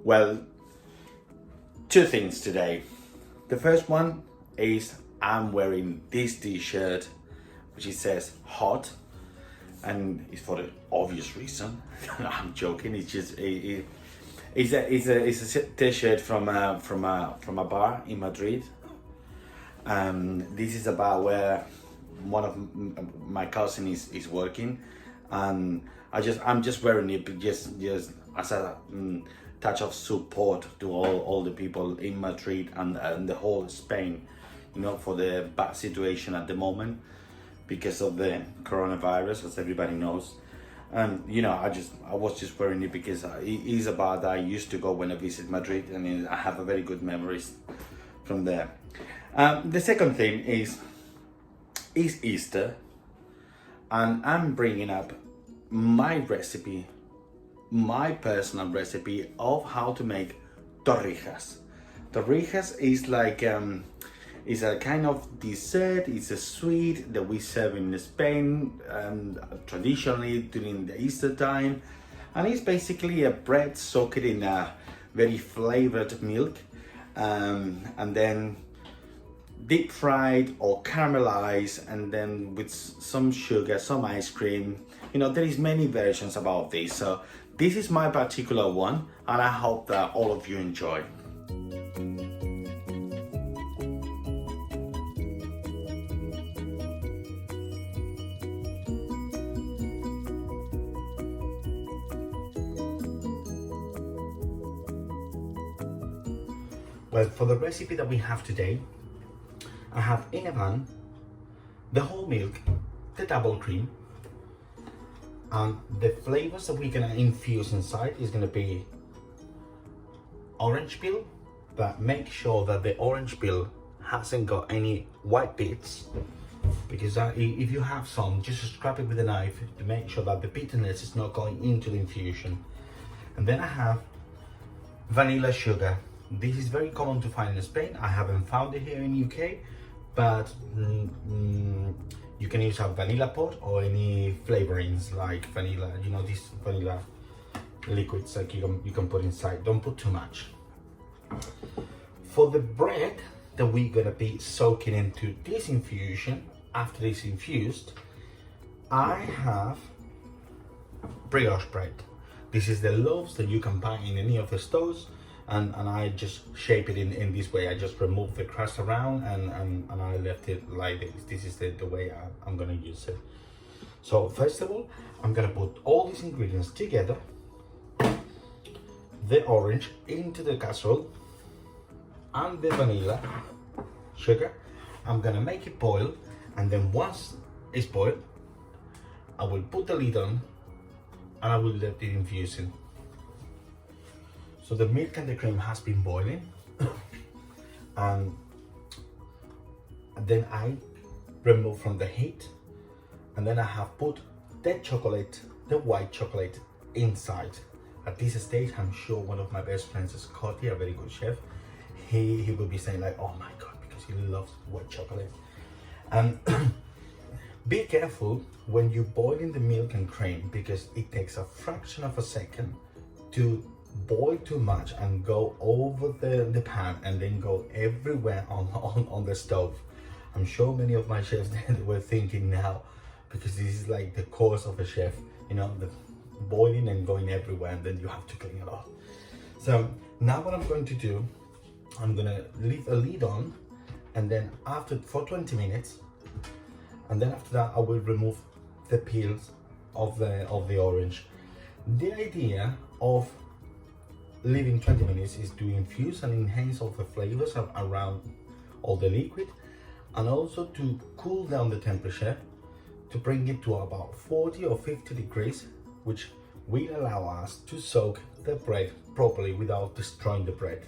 Well, two things today. The first one is I'm wearing this t-shirt which it says hot, and it's for the obvious reason. I'm joking. It's just it's a t-shirt from a bar in Madrid. This is a bar where one of my cousin is working, and I'm just wearing it just as a touch of support to all the people in Madrid and the whole Spain, you know, for the bad situation at the moment because of the coronavirus, as everybody knows. And you know, I was just wearing it because it is a bar that I used to go when I visit Madrid, and I have a very good memories from there. The second thing is Easter, and I'm bringing up my recipe, my personal recipe of how to make torrijas. Torrijas is like is a kind of dessert. It's a sweet that we serve in Spain traditionally during the Easter time, and it's basically a bread soaked in a very flavored milk, and then deep fried or caramelized, and then with some sugar, some ice cream. You know, there is many versions about this, so this is my particular one, and I hope that all of you enjoy. Well, for the recipe that we have today, I have in a pan the whole milk, the double cream, and the flavors that we're gonna infuse inside is gonna be orange peel, but make sure that the orange peel hasn't got any white bits, because if you have some, just scrap it with a knife to make sure that the bitterness is not going into the infusion. And then I have vanilla sugar. This is very common to find in Spain. I haven't found it here in UK, but you can use a vanilla pot or any flavorings like vanilla, you know, these vanilla liquids like you can put inside. Don't put too much. For the bread that we're gonna be soaking into this infusion, after it's infused, I have brioche bread. This is the loaves that you can buy in any of the stores. And I just shape it in this way. I just remove the crust around and I left it like this. This is the way I'm gonna use it. So first of all, I'm gonna put all these ingredients together. The orange into the casserole and the vanilla sugar. I'm gonna make it boil, and then once it's boiled, I will put the lid on and I will let it infuse in. So the milk and the cream has been boiling, and then I remove from the heat, and then I have put the chocolate, the white chocolate, inside. At this stage, I'm sure one of my best friends, Scotty, a very good chef, he will be saying like, oh my God, because he loves white chocolate. And be careful when you boil in the milk and cream, because it takes a fraction of a second to boil too much and go over the pan and then go everywhere on the stove. I'm sure many of my chefs were thinking now, because this is like the course of a chef, you know, the boiling and going everywhere, and then you have to clean it off. So now what I'm going to do, I'm gonna leave a lid on, and then for 20 minutes, and then after that I will remove the peels of the orange. The idea of leaving 20 minutes is to infuse and enhance all the flavors around all the liquid, and also to cool down the temperature to bring it to about 40 or 50 degrees, which will allow us to soak the bread properly without destroying the bread.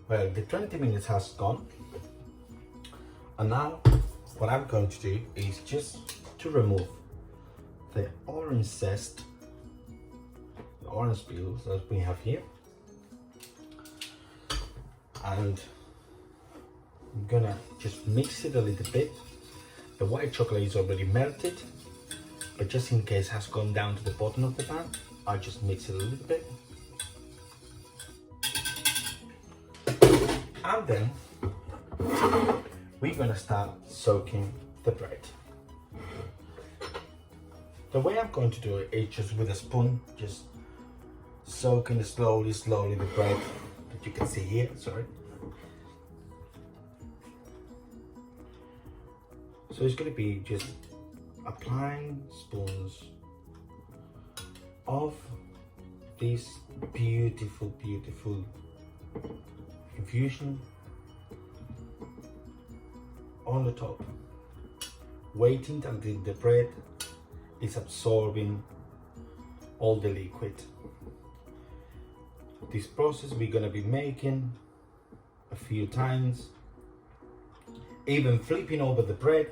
Well, the 20 minutes has gone, and now what I'm going to do is just to remove the orange zest, the orange peels that we have here, and I'm gonna just mix it a little bit. The white chocolate is already melted, but just in case it has gone down to the bottom of the pan, I just mix it a little bit. And then we're gonna start soaking the bread. The way I'm going to do it is just with a spoon, just soaking slowly the bread that you can see here, sorry. So it's gonna be just applying spoons of this beautiful infusion on the top, waiting until the bread is absorbing all the liquid. This process we're gonna be making a few times, even flipping over the bread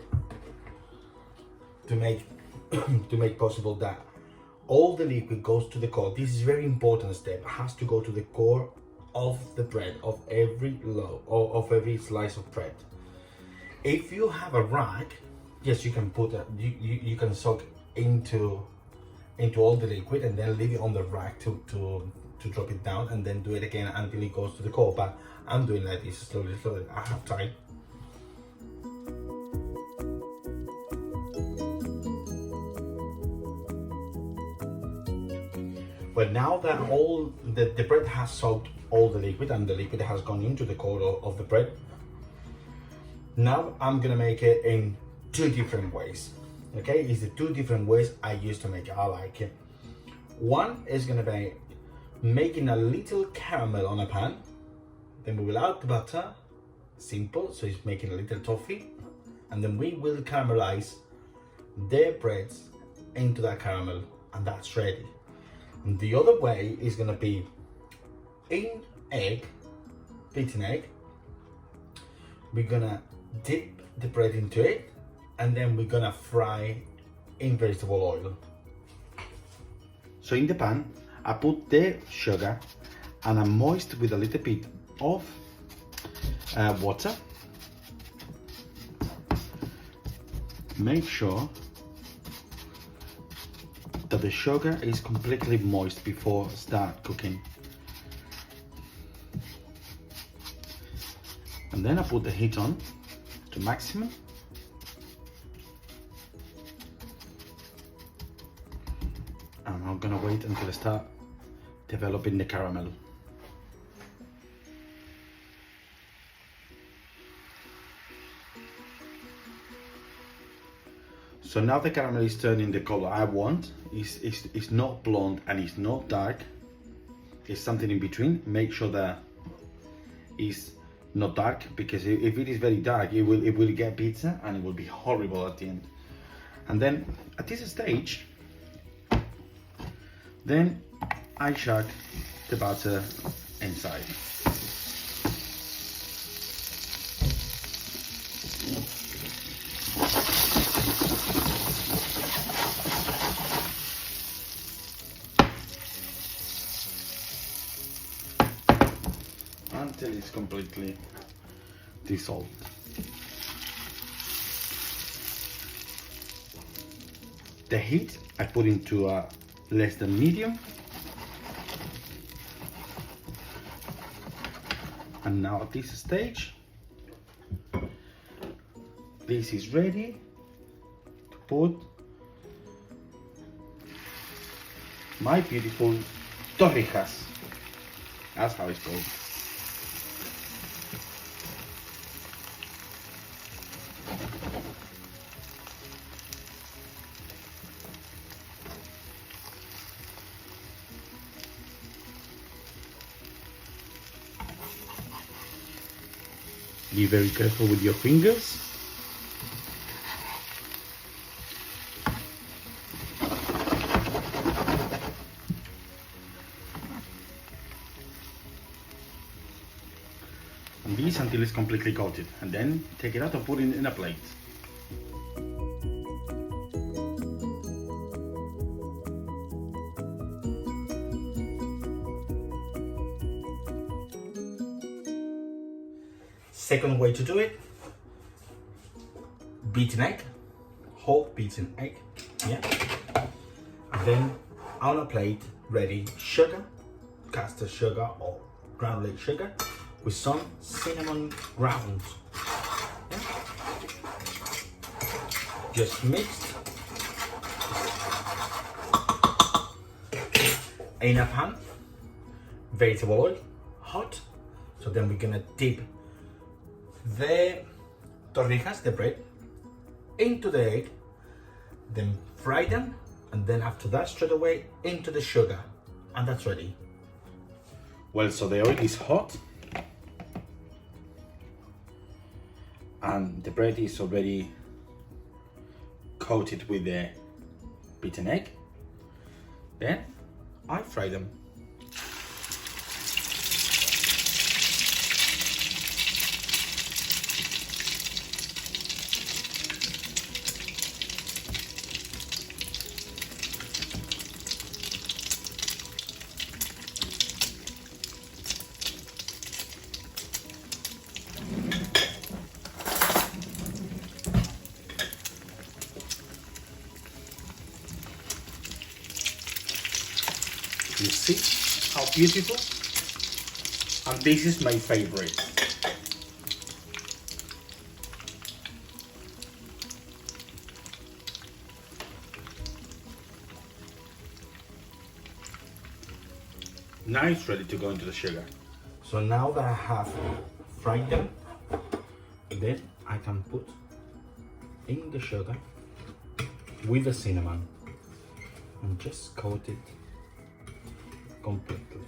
to make to make possible that all the liquid goes to the core. This is very important step. It has to go to the core of the bread, of every loaf, or of every slice of bread. If you have a rag, yes, you can put you can soak into all the liquid and then leave it on the rack to drop it down, and then do it again until it goes to the core. But I'm doing like this slowly. I have time. But now that all the bread has soaked all the liquid and the liquid has gone into the core of the bread, now I'm gonna make it in 2 different ways. Okay, it's the 2 different ways I used to make it. I like it. One is gonna be making a little caramel on a pan, then we will add the butter, simple, so it's making a little toffee, and then we will caramelize the breads into that caramel, and that's ready. And the other way is gonna be in egg, beaten egg. We're gonna dip the bread into it, and then we're gonna fry in vegetable oil. So in the pan, I put the sugar and I moist with a little bit of water. Make sure that the sugar is completely moist before start cooking. And then I put the heat on to maximum. And I'm gonna wait until I start developing the caramel. So now the caramel is turning the color I want. It's not blonde and it's not dark. It's something in between. Make sure that it's not dark, because if it is very dark, it will get bitter and it will be horrible at the end. And then at this stage, then I chuck the butter inside. Until it's completely dissolved. The heat I put into less than medium. And now at this stage, this is ready to put my beautiful torrijas. That's how it's called. Be very careful with your fingers. And this until it's completely coated, and then take it out and put it in a plate. Second way to do it, beaten egg, whole beaten egg, yeah. Then on a plate, ready sugar, caster sugar or granulate sugar with some cinnamon grounds. Yeah. Just mixed in a pan, vegetable oil, hot. So then we're gonna dip the torrijas, the bread, into the egg, then fry them, and then after that straight away into the sugar, and that's ready. Well, so the oil is hot and the bread is already coated with the beaten egg. Then I fry them. You see how beautiful? And this is my favorite. Now it's ready to go into the sugar. So now that I have fried them, then I can put in the sugar with the cinnamon and just coat it completely.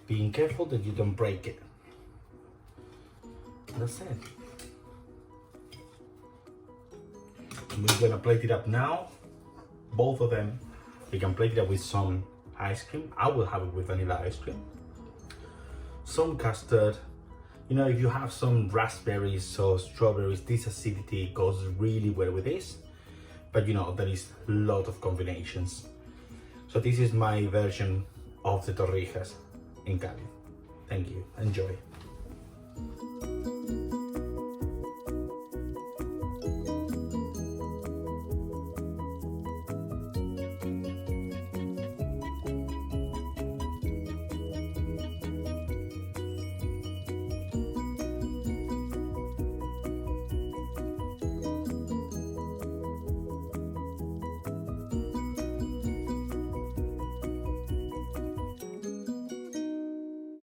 Being careful that you don't break it. That's it. We're gonna plate it up now. Both of them. We can plate it up with some ice cream. I will have it with vanilla ice cream. Some custard. You know, if you have some raspberries or strawberries, this acidity goes really well with this. But you know, there is a lot of combinations. So this is my version of the torrijas in Cali. Thank you, enjoy.